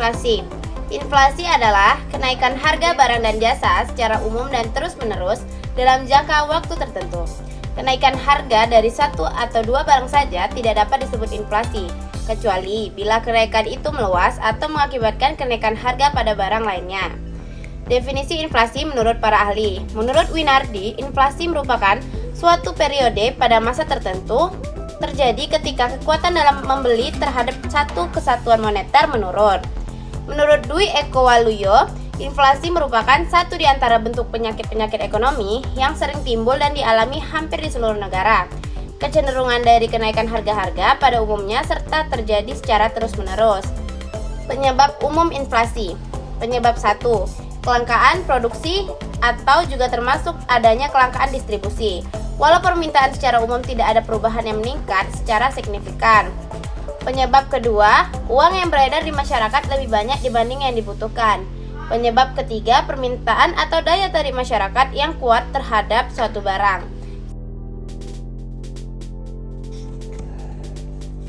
Inflasi. Inflasi adalah kenaikan harga barang dan jasa secara umum dan terus-menerus dalam jangka waktu tertentu. Kenaikan harga dari satu atau dua barang saja tidak dapat disebut inflasi, kecuali bila kenaikan itu meluas atau mengakibatkan kenaikan harga pada barang lainnya. Definisi inflasi menurut para ahli. Menurut Winardi, inflasi merupakan suatu periode pada masa tertentu terjadi ketika kekuatan dalam membeli terhadap satu kesatuan moneter menurun. Menurut Dwi Eko Waluyo, inflasi merupakan satu di antara bentuk penyakit-penyakit ekonomi yang sering timbul dan dialami hampir di seluruh negara. Kecenderungan dari kenaikan harga-harga pada umumnya serta terjadi secara terus-menerus. Penyebab umum inflasi. Penyebab 1. Kelangkaan produksi atau juga termasuk adanya kelangkaan distribusi. Walau permintaan secara umum tidak ada perubahan yang meningkat secara signifikan. Penyebab kedua, uang yang beredar di masyarakat lebih banyak dibanding yang dibutuhkan. Penyebab ketiga, permintaan atau daya tarik masyarakat yang kuat terhadap suatu barang.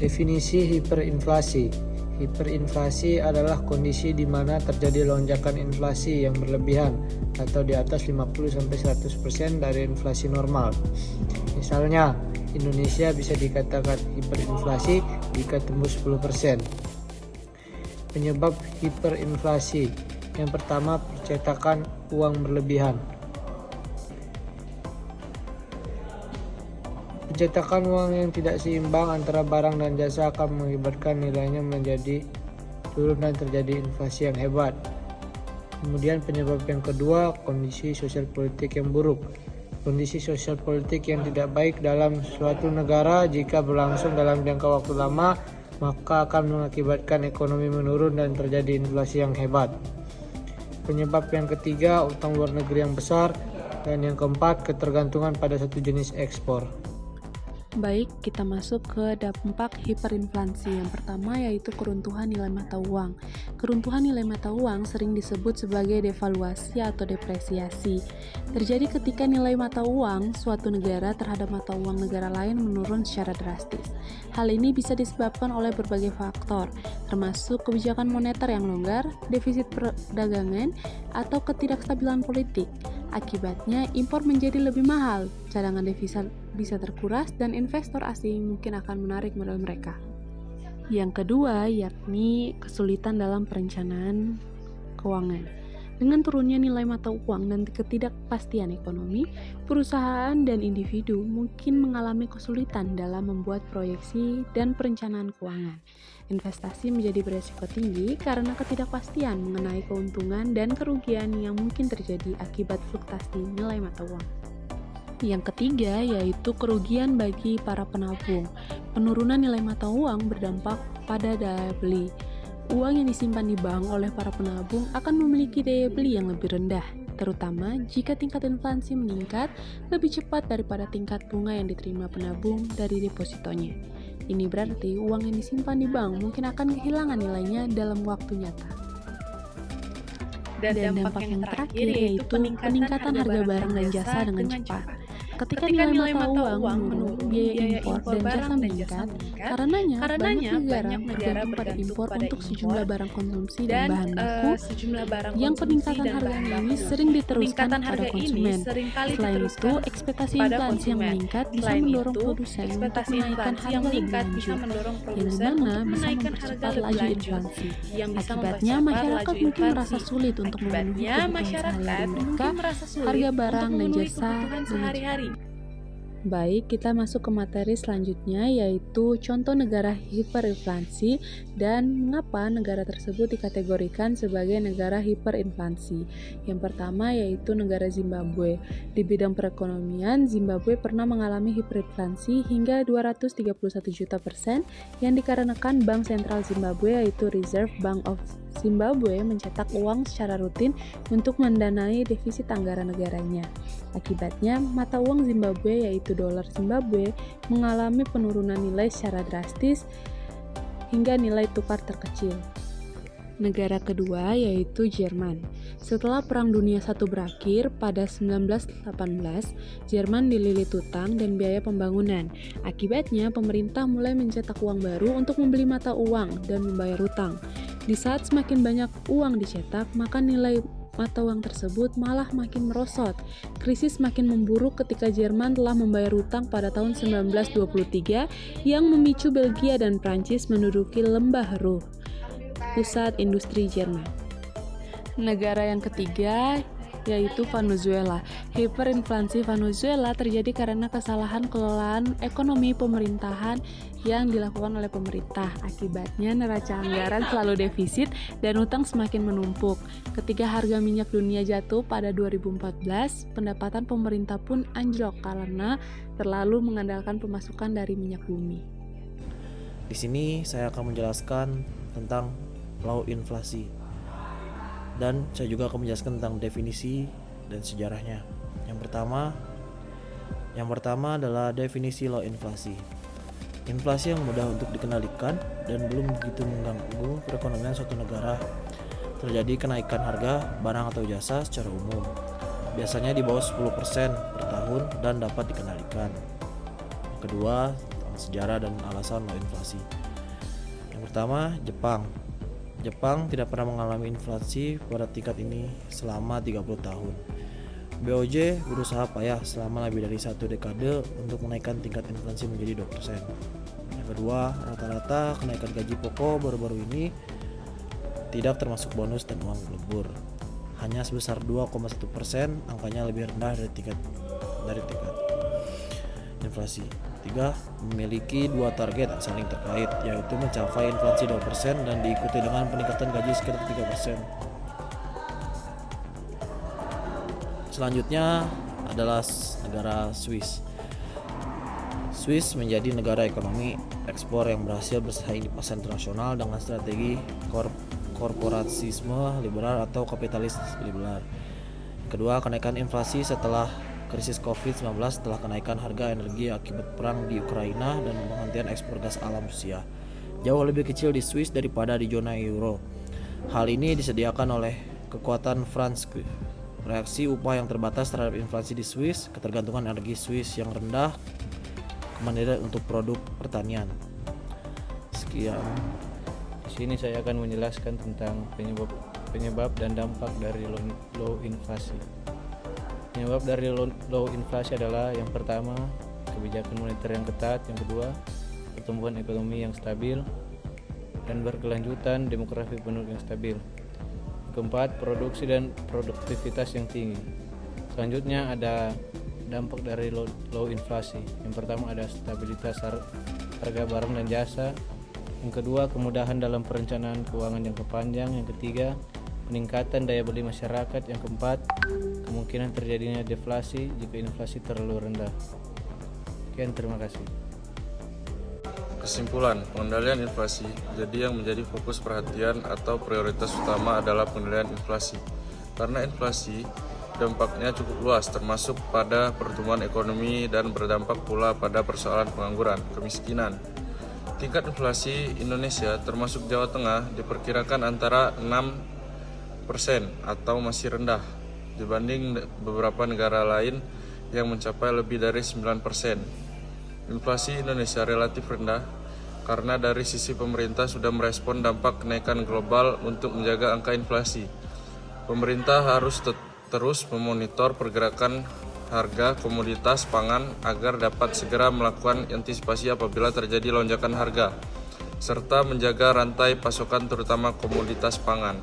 Definisi hiperinflasi. Hiperinflasi adalah kondisi di mana terjadi lonjakan inflasi yang berlebihan atau di atas 50-100% dari inflasi normal. Misalnya, Indonesia bisa dikatakan hiperinflasi jika tembus 10%. Penyebab hiperinflasi. Yang pertama, percetakan uang berlebihan. Percetakan uang yang tidak seimbang antara barang dan jasa akan mengakibatkan nilainya menjadi turun dan terjadi inflasi yang hebat. Kemudian penyebab yang kedua, kondisi sosial politik yang buruk. Kondisi sosial politik yang tidak baik dalam suatu negara jika berlangsung dalam jangka waktu lama, maka akan mengakibatkan ekonomi menurun dan terjadi inflasi yang hebat. Penyebab yang ketiga, utang luar negeri yang besar. Dan yang keempat, ketergantungan pada satu jenis ekspor. Baik, kita masuk ke dampak hiperinflasi. Yang pertama yaitu keruntuhan nilai mata uang. Keruntuhan nilai mata uang sering disebut sebagai devaluasi atau depresiasi. Terjadi ketika nilai mata uang suatu negara terhadap mata uang negara lain menurun secara drastis. Hal ini bisa disebabkan oleh berbagai faktor, termasuk kebijakan moneter yang longgar, defisit perdagangan, atau ketidakstabilan politik. Akibatnya, impor menjadi lebih mahal, cadangan devisa bisa terkuras, dan investor asing mungkin akan menarik modal mereka. Yang kedua, yakni kesulitan dalam perencanaan keuangan. Dengan turunnya nilai mata uang dan ketidakpastian ekonomi, perusahaan dan individu mungkin mengalami kesulitan dalam membuat proyeksi dan perencanaan keuangan. Investasi menjadi beresiko tinggi karena ketidakpastian mengenai keuntungan dan kerugian yang mungkin terjadi akibat fluktuasi nilai mata uang. Yang ketiga yaitu kerugian bagi para penabung. Penurunan nilai mata uang berdampak pada daya beli. Uang yang disimpan di bank oleh para penabung akan memiliki daya beli yang lebih rendah, terutama jika tingkat inflasi meningkat lebih cepat daripada tingkat bunga yang diterima penabung dari depositonya. Ini berarti uang yang disimpan di bank mungkin akan kehilangan nilainya dalam waktu nyata. Dan dampak yang terakhir yaitu peningkatan harga barang dan jasa dengan cepat. Ketika nilai mata uang menurun, biaya impor dan jasa meningkat, karenanya banyak negara bergantung pada impor untuk sejumlah barang konsumsi dan bahan baku, yang peningkatan harganya ini sering diteruskan pada konsumen. Selain itu, ekspektasi inflasi yang meningkat bisa mendorong produsen untuk menaikkan harga lebih lanjut, yang dimana bisa mempercepat laju inflasi. Akibatnya, masyarakat mungkin merasa sulit untuk memenuhi kebutuhan sehari-hari mereka, harga barang dan jasa dengan cepat. Baik, kita masuk ke materi selanjutnya yaitu contoh negara hiperinflasi dan mengapa negara tersebut dikategorikan sebagai negara hiperinflasi. Yang pertama yaitu negara Zimbabwe. Di bidang perekonomian, Zimbabwe pernah mengalami hiperinflasi hingga 231 juta % yang dikarenakan Bank Sentral Zimbabwe yaitu Reserve Bank of Zimbabwe mencetak uang secara rutin untuk mendanai defisit anggaran negaranya. Akibatnya, mata uang Zimbabwe yaitu dolar Zimbabwe mengalami penurunan nilai secara drastis hingga nilai tukar terkecil. Negara kedua yaitu Jerman. Setelah Perang Dunia I berakhir pada 1918, Jerman dililit utang dan biaya pembangunan. Akibatnya, pemerintah mulai mencetak uang baru untuk membeli mata uang dan membayar utang. Di saat semakin banyak uang dicetak, maka nilai mata uang tersebut malah makin merosot. Krisis makin memburuk ketika Jerman telah membayar hutang pada tahun 1923 yang memicu Belgia dan Prancis menduduki lembah Ruhr, pusat industri Jerman. Negara yang ketiga yaitu Venezuela. Hiperinflasi Venezuela terjadi karena kesalahan kelolaan ekonomi pemerintahan yang dilakukan oleh pemerintah. Akibatnya neraca anggaran selalu defisit dan utang semakin menumpuk. Ketika harga minyak dunia jatuh pada 2014, pendapatan pemerintah pun anjlok karena terlalu mengandalkan pemasukan dari minyak bumi. Di sini saya akan menjelaskan tentang low inflasi. Dan saya juga akan menjelaskan tentang definisi dan sejarahnya. Yang pertama adalah definisi low inflasi. Inflasi yang mudah untuk dikendalikan dan belum begitu mengganggu perekonomian suatu negara. Terjadi kenaikan harga barang atau jasa secara umum. Biasanya di bawah 10% per tahun dan dapat dikendalikan. Kedua, sejarah dan alasan low inflasi. Yang pertama, Jepang tidak pernah mengalami inflasi pada tingkat ini selama 30 tahun. BOJ berusaha payah selama lebih dari 1 dekade untuk menaikkan tingkat inflasi menjadi 2%. Yang kedua, rata-rata kenaikan gaji pokok baru-baru ini tidak termasuk bonus dan uang lembur. Hanya sebesar 2,1%, angkanya lebih rendah dari tingkat inflasi. 3. Memiliki 2 target saling terkait, yaitu mencapai inflasi 2% dan diikuti dengan peningkatan gaji sekitar 3%. Selanjutnya adalah negara Swiss. Swiss menjadi negara ekonomi ekspor yang berhasil bersaing di pasar internasional dengan strategi korporatisme liberal atau kapitalis liberal. Kedua, kenaikan inflasi setelah krisis COVID-19 setelah kenaikan harga energi akibat perang di Ukraina dan penghentian ekspor gas alam Rusia. Jauh lebih kecil di Swiss daripada di zona euro. Hal ini disediakan oleh kekuatan franc. Reaksi upah yang terbatas terhadap inflasi di Swiss, ketergantungan energi Swiss yang rendah, kemandirian untuk produk pertanian. Sekian. Di sini saya akan menjelaskan tentang penyebab dan dampak dari low inflasi. Penyebab dari low inflasi adalah yang pertama, kebijakan moneter yang ketat, yang kedua, pertumbuhan ekonomi yang stabil dan berkelanjutan, demografi penduduk yang stabil. Keempat, produksi dan produktivitas yang tinggi. Selanjutnya ada dampak dari low inflasi. Yang pertama ada stabilitas harga barang dan jasa. Yang kedua, kemudahan dalam perencanaan keuangan jangka panjang. Yang ketiga, peningkatan daya beli masyarakat. Yang keempat, kemungkinan terjadinya deflasi jika inflasi terlalu rendah. Sekian, terima kasih. Kesimpulan, pengendalian inflasi. Jadi yang menjadi fokus perhatian atau prioritas utama adalah pengendalian inflasi. Karena inflasi dampaknya cukup luas, termasuk pada pertumbuhan ekonomi dan berdampak pula pada persoalan pengangguran, kemiskinan. Tingkat inflasi Indonesia termasuk Jawa Tengah diperkirakan antara 6% atau masih rendah dibanding beberapa negara lain yang mencapai lebih dari 9%. Inflasi Indonesia relatif rendah karena dari sisi pemerintah sudah merespon dampak kenaikan global untuk menjaga angka inflasi. Pemerintah harus terus memonitor pergerakan harga komoditas pangan agar dapat segera melakukan antisipasi apabila terjadi lonjakan harga, serta menjaga rantai pasokan terutama komoditas pangan.